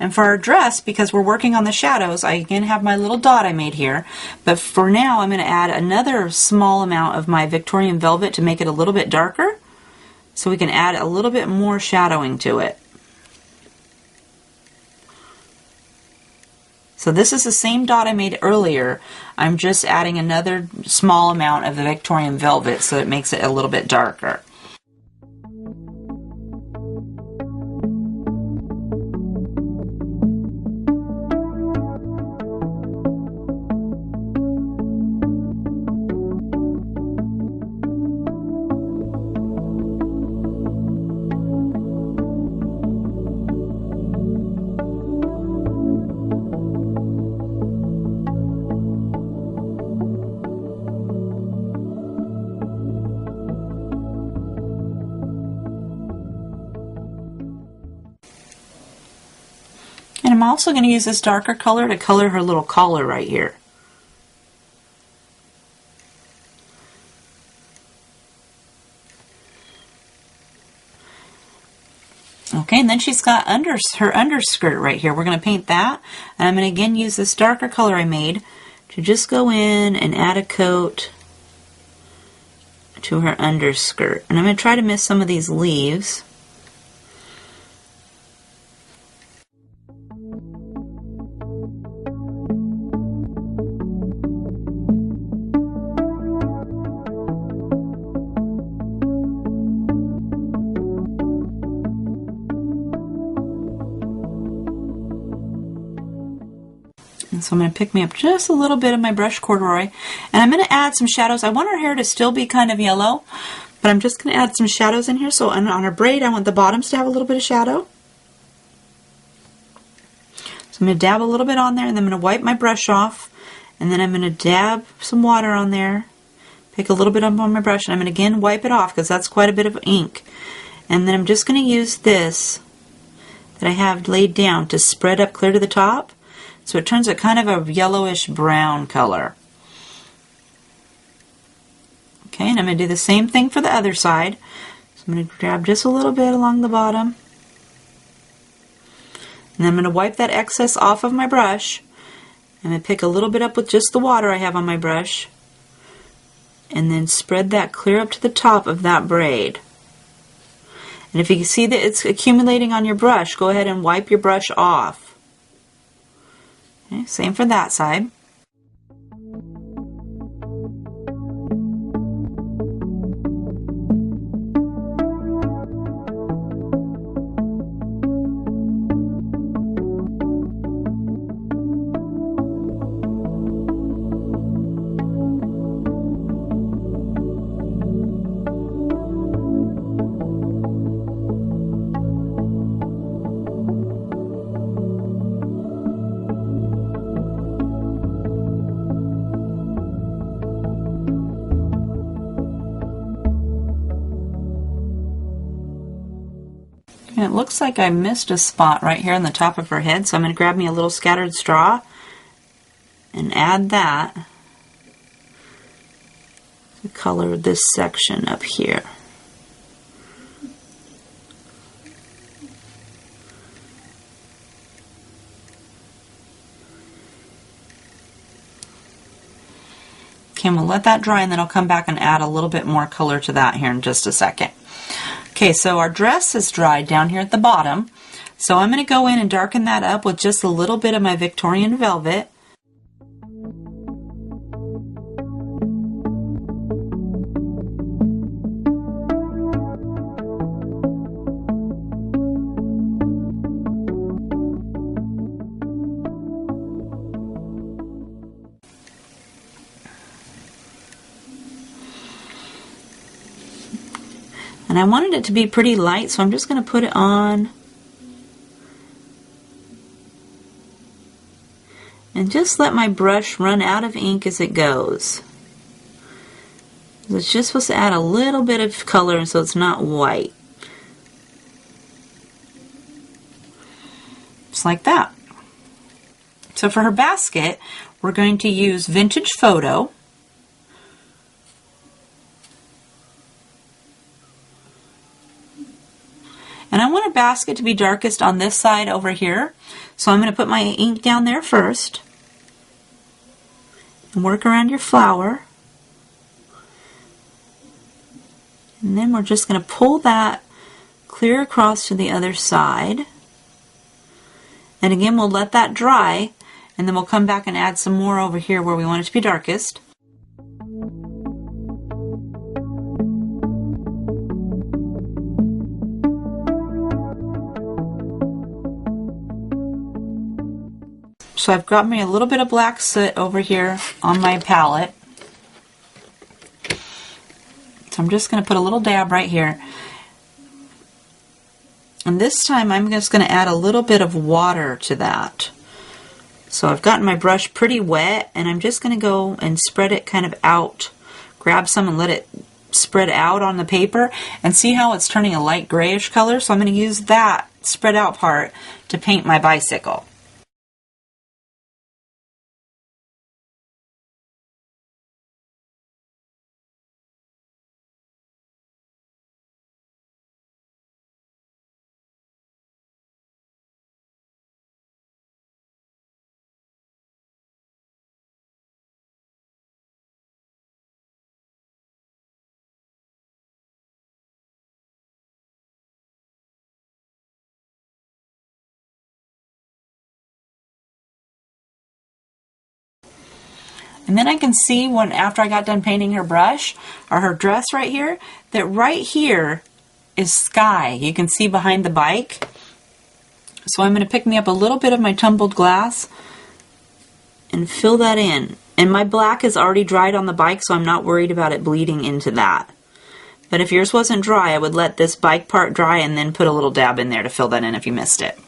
And for our dress, because we're working on the shadows, I again have my little dot I made here, but for now I'm going to add another small amount of my Victorian velvet to make it a little bit darker, so we can add a little bit more shadowing to it. So this is the same dot I made earlier. I'm just adding another small amount of the Victorian velvet so it makes it a little bit darker. And I'm also going to use this darker color to color her little collar right here. Okay, and then she's got her underskirt right here. We're going to paint that. And I'm going to again use this darker color I made to just go in and add a coat to her underskirt. And I'm going to try to miss some of these leaves. And so I'm going to pick me up just a little bit of my brush corduroy, and I'm going to add some shadows. I want her hair to still be kind of yellow, but I'm just going to add some shadows in here. So on her braid, I want the bottoms to have a little bit of shadow. So I'm going to dab a little bit on there, and then I'm going to wipe my brush off, and then I'm going to dab some water on there, pick a little bit up on my brush, and I'm going to again wipe it off because that's quite a bit of ink. And then I'm just going to use this that I have laid down to spread up clear to the top. So it turns it kind of a yellowish brown color. Okay, and I'm going to do the same thing for the other side. So I'm going to grab just a little bit along the bottom. And I'm going to wipe that excess off of my brush. I'm going to pick a little bit up with just the water I have on my brush. And then spread that clear up to the top of that braid. And if you can see that it's accumulating on your brush, go ahead and wipe your brush off. Okay, same for that side. And it looks like I missed a spot right here on the top of her head, so I'm going to grab me a little scattered straw and add that to color this section up here. Okay, and we'll let that dry, and then I'll come back and add a little bit more color to that here in just a second. Okay, so our dress is dried down here at the bottom, so I'm going to go in and darken that up with just a little bit of my Victorian velvet. And I wanted it to be pretty light, so I'm just going to put it on. And just let my brush run out of ink as it goes. It's just supposed to add a little bit of color so it's not white. Just like that. So for her basket, we're going to use Vintage Photo. And I want a basket to be darkest on this side over here. So I'm going to put my ink down there first and work around your flower. And then we're just going to pull that clear across to the other side. And again, we'll let that dry, and then we'll come back and add some more over here where we want it to be darkest. So I've got me a little bit of black soot over here on my palette. So I'm just going to put a little dab right here. And this time I'm just going to add a little bit of water to that. So I've gotten my brush pretty wet, and I'm just going to go and spread it kind of out. Grab some and let it spread out on the paper, and see how it's turning a light grayish color. So I'm going to use that spread out part to paint my bicycle. And then I can see when, after I got done painting her brush, or her dress right here, that right here is sky. You can see behind the bike. So I'm going to pick me up a little bit of my tumbled glass and fill that in. And my black is already dried on the bike, so I'm not worried about it bleeding into that. But if yours wasn't dry, I would let this bike part dry and then put a little dab in there to fill that in if you missed it.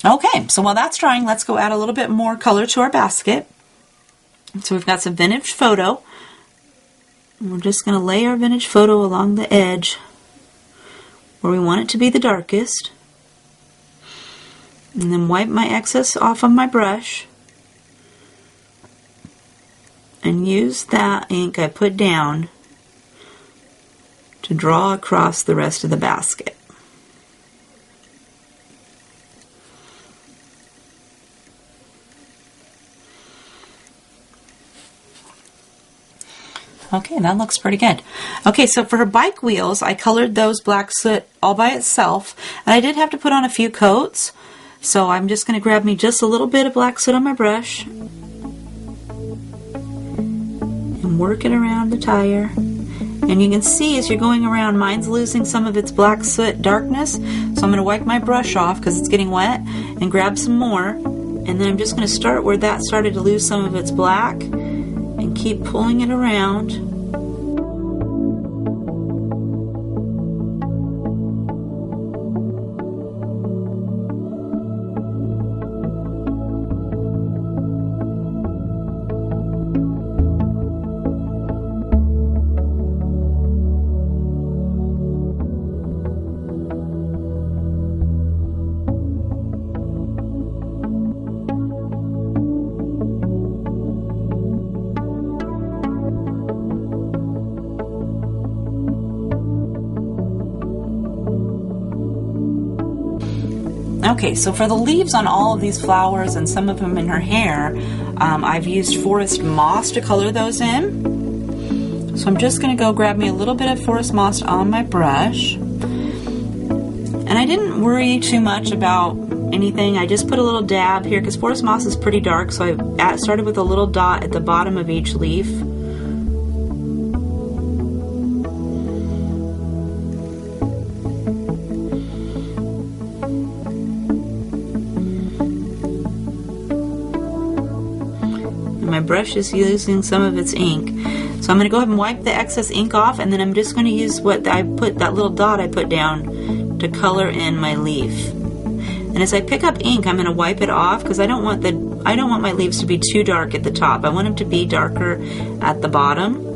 Okay, so while that's drying, let's go add a little bit more color to our basket. So we've got some vintage photo. And we're just going to lay our vintage photo along the edge where we want it to be the darkest. And then wipe my excess off of my brush. And use that ink I put down to draw across the rest of the basket. Okay, that looks pretty good. Okay, so for her bike wheels, I colored those black soot all by itself, and I did have to put on a few coats, so I'm just going to grab me just a little bit of black soot on my brush and work it around the tire. And you can see as you're going around, mine's losing some of its black soot darkness, so I'm going to wipe my brush off because it's getting wet and grab some more, and then I'm just going to start where that started to lose some of its black and keep pulling it around. Okay, so for the leaves on all of these flowers and some of them in her hair, I've used forest moss to color those in. So I'm just going to go grab me a little bit of forest moss on my brush. And I didn't worry too much about anything. I just put a little dab here because forest moss is pretty dark, so I started with a little dot at the bottom of each leaf. My brush is using some of its ink. So I'm going to go ahead and wipe the excess ink off, and then I'm just going to use what I put, that little dot I put down, to color in my leaf. And as I pick up ink, I'm going to wipe it off because I don't want my leaves to be too dark at the top. I want them to be darker at the bottom.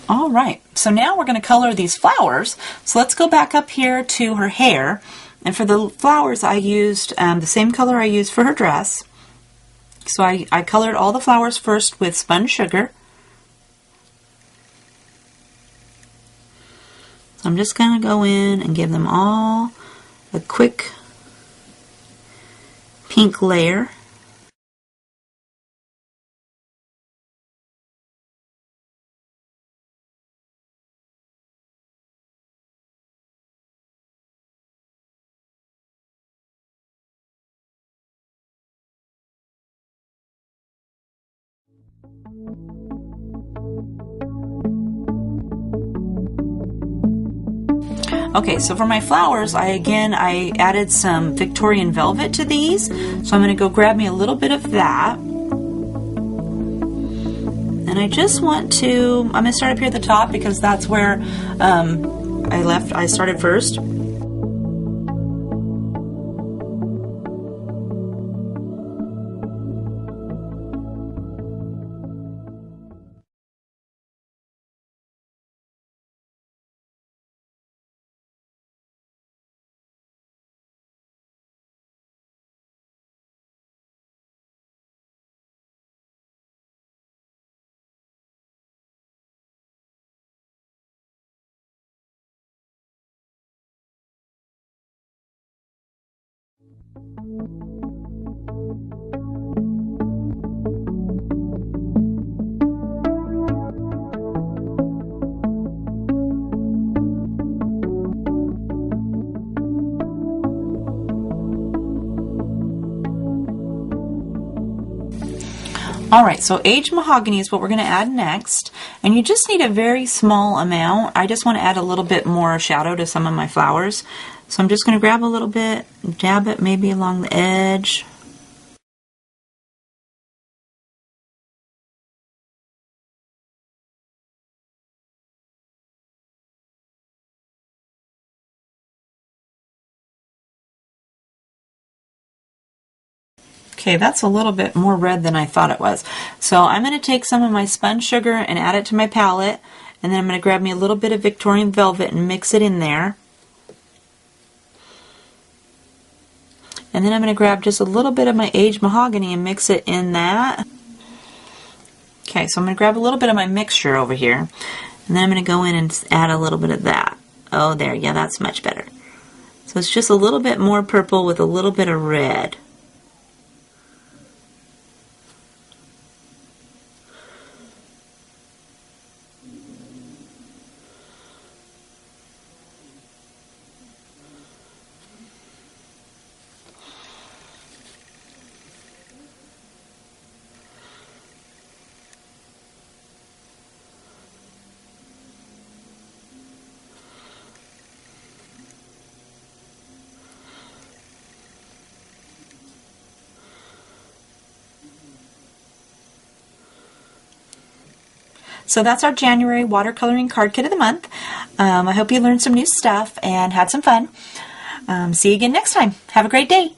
All right, so now we're going to color these flowers. So let's go back up here to her hair. And for the flowers, I used the same color I used for her dress. So I colored all the flowers first with spun sugar. So I'm just going to go in and give them all a quick pink layer. Okay, so for my flowers, I added some Victorian velvet to these. So I'm going to go grab me a little bit of that. And I just want to, I'm going to start up here at the top because that's where I started first. Alright, so aged mahogany is what we're going to add next, and you just need a very small amount. I just want to add a little bit more shadow to some of my flowers. So I'm just going to grab a little bit, dab it maybe along the edge. Okay, that's a little bit more red than I thought it was. So I'm going to take some of my spun sugar and add it to my palette, and then I'm going to grab me a little bit of Victorian velvet and mix it in there. And then I'm going to grab just a little bit of my aged mahogany and mix it in that. Okay, so I'm going to grab a little bit of my mixture over here, and then I'm going to go in and add a little bit of that. Oh, there, yeah, that's much better. So it's just a little bit more purple with a little bit of red. So that's our January watercoloring card kit of the month. I hope you learned some new stuff and had some fun. See you again next time. Have a great day.